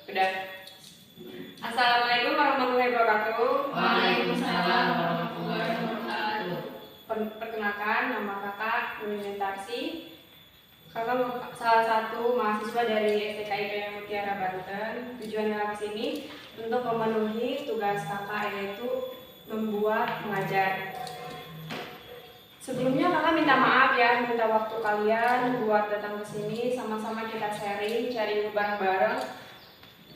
Udah. Assalamualaikum warahmatullahi wabarakatuh. Waalaikumsalam warahmatullahi wabarakatuh. Perkenalkan, nama kakak Nurul Tarsi. Kakak salah satu mahasiswa dari STKIP Mutiara Banten. Tujuan kakak kesini untuk memenuhi tugas kakak, yaitu membuat mengajar. Sebelumnya kakak minta maaf ya, minta waktu kalian buat datang ke sini, sama-sama kita sharing bareng-bareng.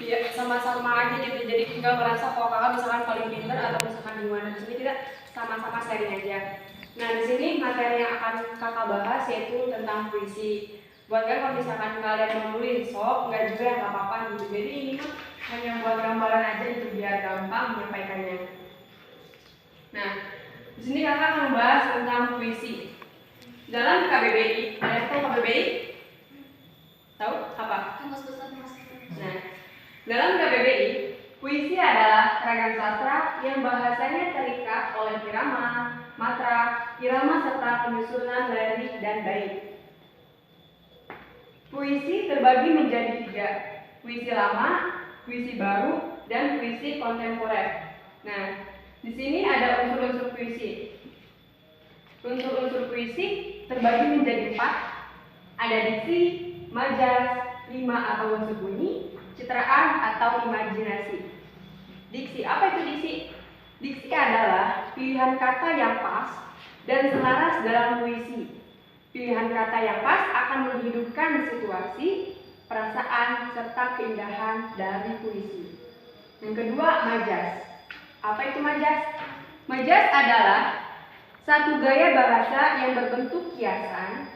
Ya, sama-sama aja gitu, jadi nggak merasa kalau kakak misalkan paling pintar atau misalkan gimana. Di sini kita sama-sama sharing aja. Nah, di sini materi yang akan kakak bahas yaitu tentang puisi. Buat kalian kalau misalkan kalian mau nulis, nggak juga ya, nggak apa-apa gitu. Jadi ini mah hanya buat gambaran aja gitu biar gampang menyampaikannya. Nah, di sini kakak akan membahas tentang puisi. Dalam KBBI, ada yang tahu KBBI? Tahu apa? Nah, dalam KBBI, puisi adalah ragam sastra yang bahasanya terikat oleh irama, matra, irama serta penyusunan lirik dan bait. Puisi terbagi menjadi 3, puisi lama, puisi baru, dan puisi kontemporer. Nah, di sini ada unsur-unsur puisi. Unsur-unsur puisi terbagi menjadi 4, ada diksi, majas, rima atau unsur bunyi, citraan atau imajinasi. Diksi, apa itu diksi? Diksi adalah pilihan kata yang pas dan selaras dalam puisi. Pilihan kata yang pas akan menghidupkan situasi, perasaan, serta keindahan dari puisi. Yang kedua, majas. Apa itu majas? Majas adalah satu gaya bahasa yang berbentuk kiasan.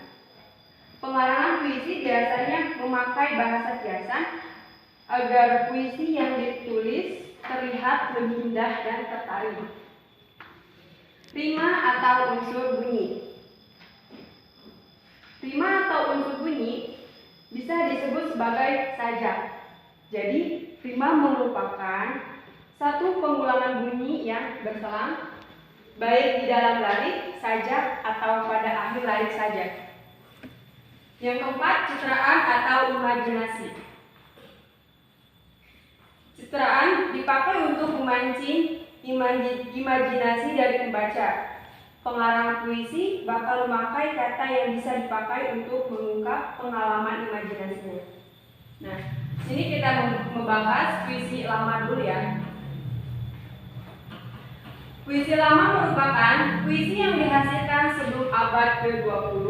Pengarang puisi biasanya memakai bahasa kiasan agar puisi yang ditulis terlihat lebih indah dan tertarik. Rima atau unsur bunyi. Rima atau unsur bunyi bisa disebut sebagai sajak. Jadi, rima merupakan satu pengulangan bunyi yang berselang, baik di dalam lirik, sajak, atau pada akhir lirik sajak. Yang keempat, citraan atau imajinasi. Citraan dipakai untuk memancing imajinasi dari pembaca. Pengarang puisi bakal memakai kata yang bisa dipakai untuk mengungkap pengalaman imajinasinya. Nah, sini kita membahas puisi lama dulu ya. Puisi lama merupakan puisi yang dihasilkan sebelum abad ke-20,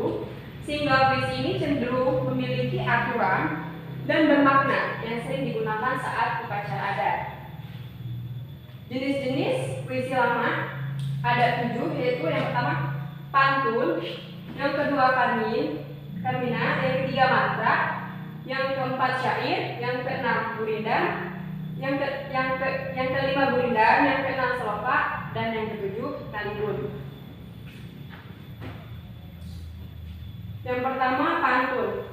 sehingga puisi ini cenderung memiliki aturan dan bermakna yang sering digunakan saat upacara adat. Jenis-jenis puisi lama ada 7, yaitu yang pertama pantun, yang kedua karmina, yang ketiga mantra, yang keempat syair, yang keenam gurindam, yang kelima gurindam, yang keenam seloka, dan yang ketujuh kalibun. Yang pertama pantun.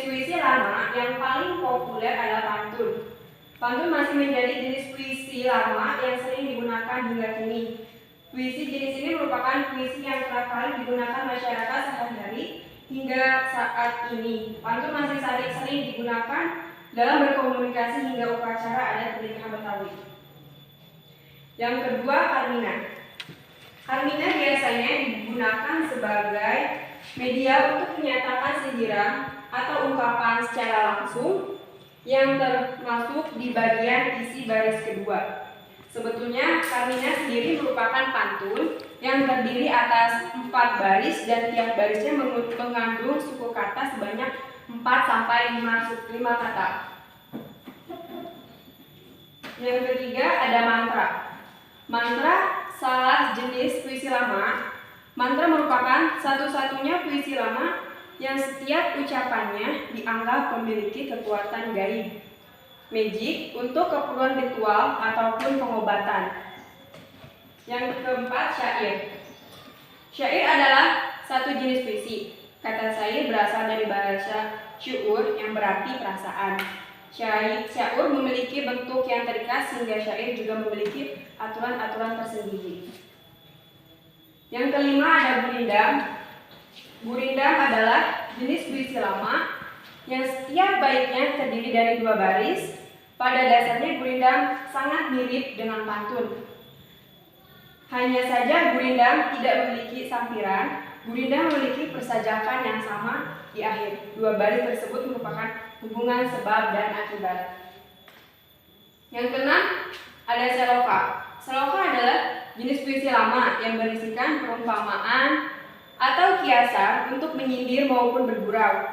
Puisi lama yang paling populer adalah pantun. Pantun masih menjadi jenis puisi lama yang sering digunakan hingga kini. Puisi jenis ini merupakan puisi yang kerap kali digunakan masyarakat sehari-hari hingga saat ini. Pantun masih sering digunakan dalam berkomunikasi hingga upacara adat pernikahan Betawi. Yang kedua, karmina. Karmina biasanya digunakan sebagai media untuk menyatakan sindiran atau ungkapan secara langsung yang termasuk di bagian isi baris kedua. Sebetulnya karmina sendiri merupakan pantun yang terdiri atas 4 baris dan tiap barisnya mengandung suku kata sebanyak 4 sampai 5 kata. Yang ketiga ada mantra. Mantra salah jenis puisi lama. Mantra merupakan satu-satunya puisi lama yang setiap ucapannya dianggap memiliki kekuatan gaib, magic untuk keperluan ritual ataupun pengobatan. Yang keempat, syair. Syair adalah satu jenis puisi. Kata syair berasal dari bahasa syu'ur yang berarti perasaan. Syair memiliki bentuk yang terikat sehingga syair juga memiliki aturan-aturan tersendiri. Yang kelima ada gurindam. Gurindam adalah jenis puisi lama yang setiap baitnya terdiri dari 2 baris. Pada dasarnya gurindam sangat mirip dengan pantun. Hanya saja gurindam tidak memiliki sampiran. Gurindam memiliki persajakan yang sama di akhir. 2 baris tersebut merupakan hubungan sebab dan akibat. Yang keenam ada seloka. Seloka adalah jenis puisi lama yang berisikan perumpamaan atau kiasan untuk menyindir maupun bergurau.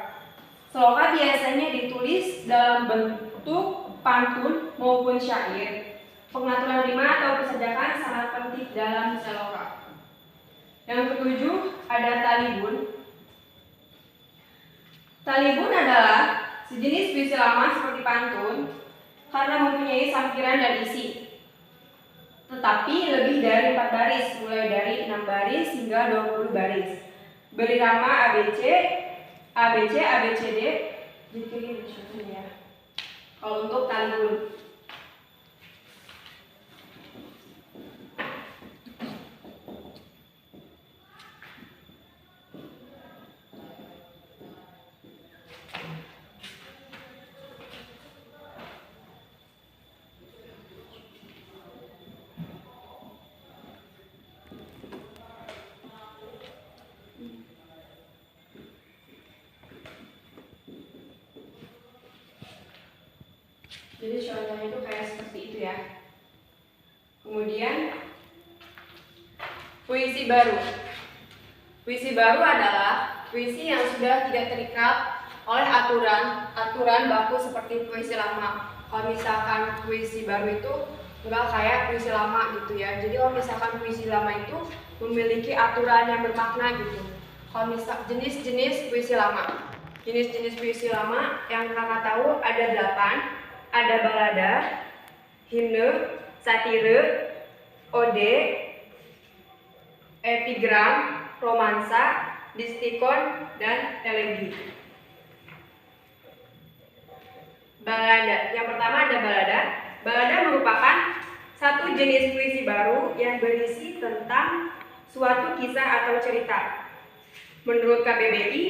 Seloka biasanya ditulis dalam bentuk pantun maupun syair. Pengaturan rima atau persajakan sangat penting dalam seloka. Yang ketujuh ada talibun. Talibun adalah sejenis puisi lama seperti pantun karena mempunyai sampiran dan isi, tetapi lebih dari 4 baris, mulai dari 6 baris hingga 20 baris. Berirama ABC, ABC, ABCD, jadi ya. Kalau untuk talibun. Jadi contohnya itu kayak seperti itu ya. Kemudian puisi baru. Puisi baru adalah puisi yang sudah tidak terikat oleh aturan baku seperti puisi lama. Kalau misalkan puisi baru itu enggak kayak puisi lama gitu ya. Jadi kalau misalkan puisi lama itu memiliki aturan yang bermakna gitu. Kalau misal jenis-jenis puisi lama. Jenis-jenis puisi lama yang kakak tahu ada 8. Ada balada, himne, satire, ode, epigram, romansa, distikon, dan elegi. Balada. Yang pertama ada balada. Balada merupakan satu jenis puisi baru yang berisi tentang suatu kisah atau cerita. Menurut KBBI,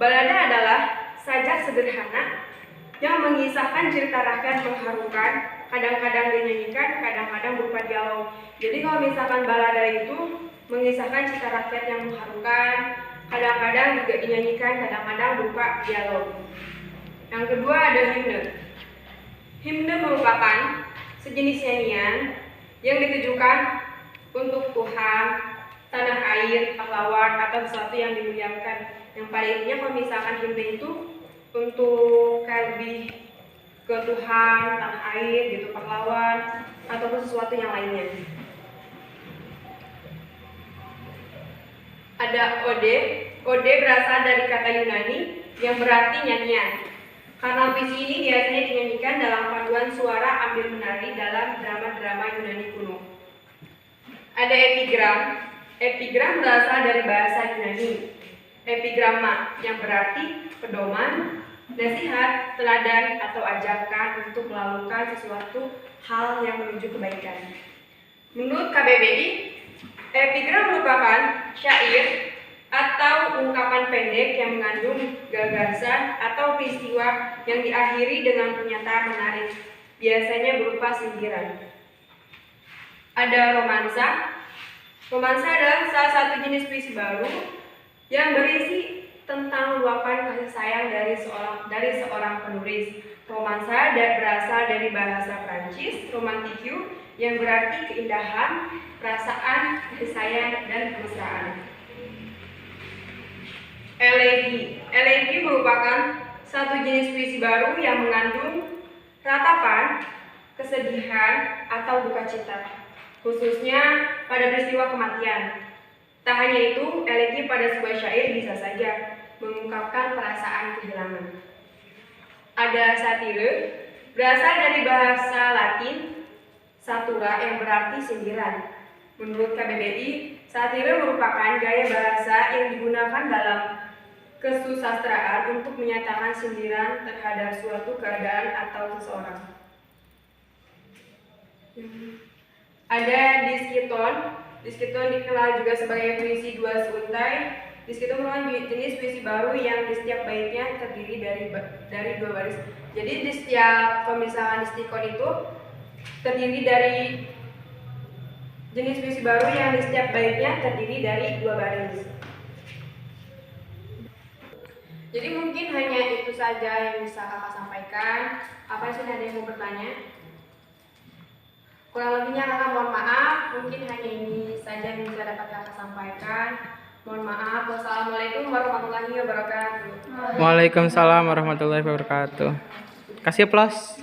balada adalah sajak sederhana yang mengisahkan cerita rakyat mengharukan, kadang-kadang dinyanyikan, kadang-kadang berupa dialog. Jadi kalau misalkan balada itu mengisahkan cerita rakyat yang mengharukan, kadang-kadang juga dinyanyikan, kadang-kadang berupa dialog. Yang kedua ada himne. Himne merupakan sejenis nyanyian yang ditujukan untuk Tuhan, tanah air, pahlawan, atau sesuatu yang dimuliakan. Yang pada intinya kalau misalkan himne itu untuk lebih ke Tuhan, tanah air, gitu, pahlawan, ataupun sesuatu yang lainnya. Ada ode. Ode berasal dari kata Yunani yang berarti nyanyian. Karena puisi ini biasanya dinyanyikan dalam paduan suara ambil menari dalam drama-drama Yunani kuno. Ada epigram. Epigram berasal dari bahasa Yunani. Epigramma yang berarti pedoman, nasihat, teladan, atau ajakan untuk melakukan sesuatu hal yang menuju kebaikan. Menurut KBBI, epigram merupakan syair atau ungkapan pendek yang mengandung gagasan atau peristiwa yang diakhiri dengan pernyataan menarik, biasanya berupa sindiran. Ada romansa. Romansa adalah salah satu jenis puisi baru yang berisi tentang luapan kasih sayang dari seorang penulis. Romansa berasal dari bahasa Prancis, romantique, yang berarti keindahan, perasaan, kasih sayang, dan kemesraan. Elegi. Elegi merupakan satu jenis puisi baru yang mengandung ratapan, kesedihan, atau duka cita, khususnya pada peristiwa kematian. Tak hanya itu, elegi pada sebuah syair bisa saja mengungkapkan perasaan kehilangan. Ada satire, berasal dari bahasa Latin satura yang berarti sindiran. Menurut KBBI, satire merupakan gaya bahasa yang digunakan dalam kesusastraan untuk menyatakan sindiran terhadap suatu keadaan atau seseorang. Ada diskiton. Diskiton dikenal juga sebagai puisi dua seuntai Disk itu merupakan jenis puisi baru yang di setiap baitnya terdiri dari 2 baris. Jadi di setiap, kalau misalkan istikon itu terdiri dari jenis puisi baru yang di setiap baitnya terdiri dari 2 baris. Jadi mungkin hanya itu saja yang bisa kakak sampaikan. Apa sih, ada yang mau bertanya? Kurang lebihnya kakak mohon maaf. Mungkin hanya ini saja yang bisa dapat kakak sampaikan. Mohon maaf. Wassalamualaikum warahmatullahi wabarakatuh. Waalaikumsalam warahmatullahi wabarakatuh. Kasih plus.